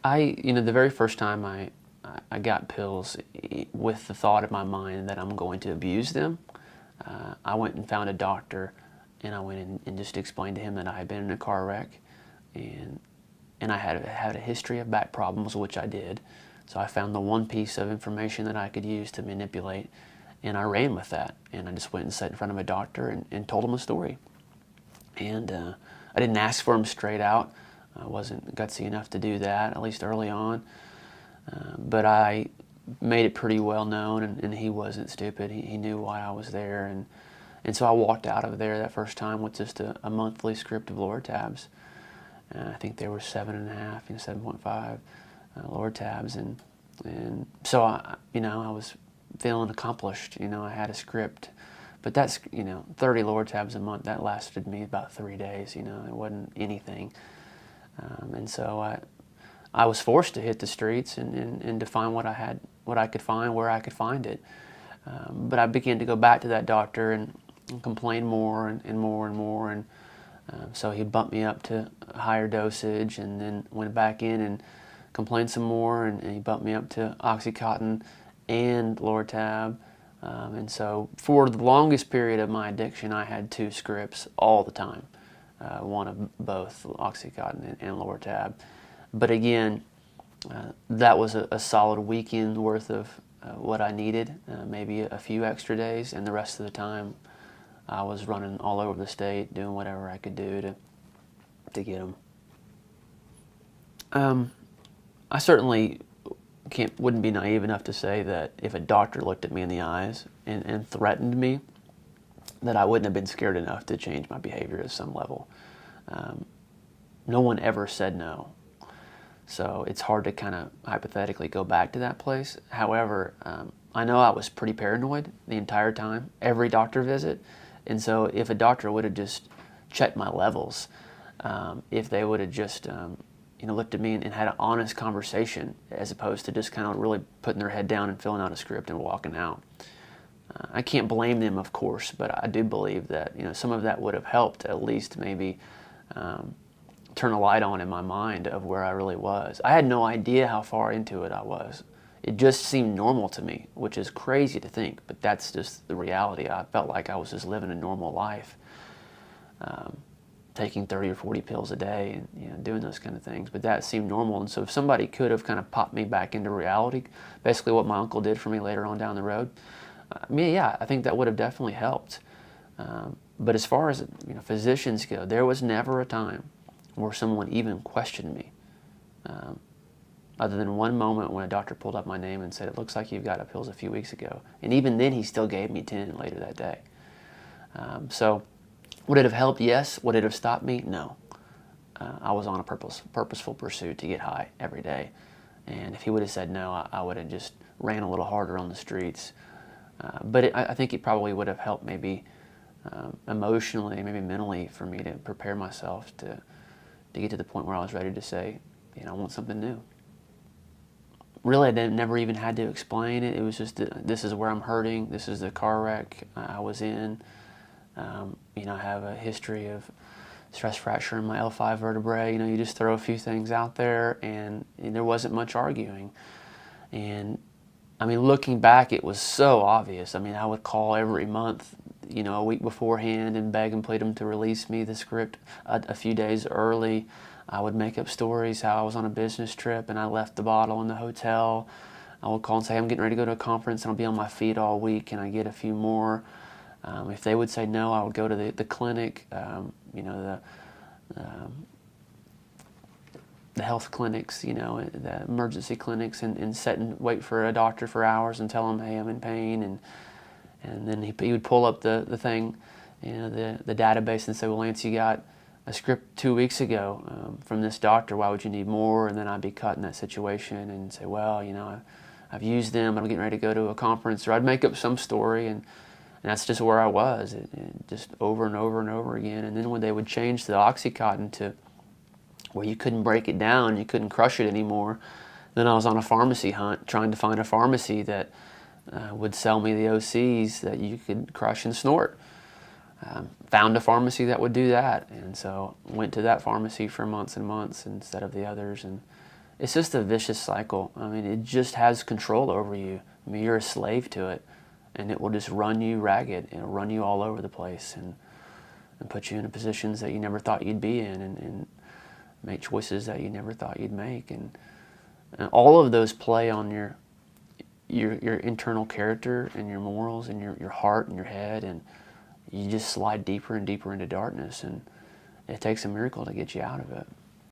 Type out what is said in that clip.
The very first time I got pills with the thought in my mind that I'm going to abuse them, I went and found a doctor, and I went in and just explained to him that I had been in a car wreck, and I had a history of back problems, which I did. So I found the one piece of information that I could use to manipulate, and I ran with that. And I just went and sat in front of a doctor and told him a story. And I didn't ask for him straight out. I wasn't gutsy enough to do that, at least early on. But I made it pretty well known, and he wasn't stupid. He knew why I was there. And so I walked out of there that first time with just a monthly script of Lortabs. I think there were 7.5, 7.5 Lortabs, and so I was feeling accomplished. I had a script, but that's 30 Lortabs a month. That lasted me about 3 days. It wasn't anything, and so I was forced to hit the streets and to find what I could find where I could find it. But I began to go back to that doctor and complain more and more and more, and so he bumped me up to a higher dosage, and then went back in and complained some more, and he bumped me up to OxyContin and Lortab. And so for the longest period of my addiction, I had 2 scripts all the time, one of both OxyContin and Lortab. But again, that was a solid weekend worth of what I needed, maybe a few extra days, and the rest of the time I was running all over the state, doing whatever I could do to get them. I certainly wouldn't be naive enough to say that if a doctor looked at me in the eyes and threatened me, that I wouldn't have been scared enough to change my behavior at some level. No one ever said no. So it's hard to kind of hypothetically go back to that place. However, I know I was pretty paranoid the entire time, every doctor visit. And so if a doctor would have just checked my levels, if they would have just looked at me and had an honest conversation, as opposed to just kind of really putting their head down and filling out a script and walking out. I can't blame them, of course, but I do believe that some of that would have helped at least maybe turn a light on in my mind of where I really was. I had no idea how far into it I was. It just seemed normal to me, which is crazy to think, but that's just the reality. I felt like I was just living a normal life, taking 30 or 40 pills a day and doing those kind of things, but that seemed normal. And so if somebody could have kind of popped me back into reality, basically what my uncle did for me later on down the road, I think that would have definitely helped. But as far as physicians go, there was never a time where someone even questioned me, other than one moment when a doctor pulled up my name and said, "It looks like you've got a pills a few weeks ago." And even then, he still gave me 10 later that day. So would it have helped? Yes. Would it have stopped me? No. I was on a purposeful pursuit to get high every day. And if he would have said no, I would have just ran a little harder on the streets. But I think it probably would have helped maybe emotionally, maybe mentally, for me to prepare myself to get to the point where I was ready to say, I want something new. Really, I never even had to explain it. It was just, this is where I'm hurting. This is the car wreck I was in. I have a history of stress fracture in my L5 vertebrae. You just throw a few things out there, and there wasn't much arguing. And looking back, it was so obvious. I would call every month, a week beforehand, and beg and plead them to release me the script a few days early. I would make up stories how I was on a business trip and I left the bottle in the hotel. I would call and say, I'm getting ready to go to a conference and I'll be on my feet all week, and I get a few more. If they would say no, I would go to the clinic, the health clinics, the emergency clinics, and sit and wait for a doctor for hours and tell him, hey, I'm in pain. And then he would pull up the thing, the database, and say, well, Lance, you got a script 2 weeks ago from this doctor. Why would you need more? And then I'd be caught in that situation and say, well, I've used them, but I'm getting ready to go to a conference. Or I'd make up some story, and that's just where I was, just over and over and over again. And then when they would change the OxyContin to where you couldn't break it down, you couldn't crush it anymore, then I was on a pharmacy hunt trying to find a pharmacy that would sell me the OCs that you could crush and snort. Found a pharmacy that would do that, and so went to that pharmacy for months and months instead of the others, and it's just a vicious cycle. I mean, it just has control over you. I mean, you're a slave to it, and it will just run you ragged. It'll run you all over the place and put you in positions that you never thought you'd be in, and make choices that you never thought you'd make. And all of those play on your internal character and your morals and your heart and your head, and you just slide deeper and deeper into darkness, and it takes a miracle to get you out of it.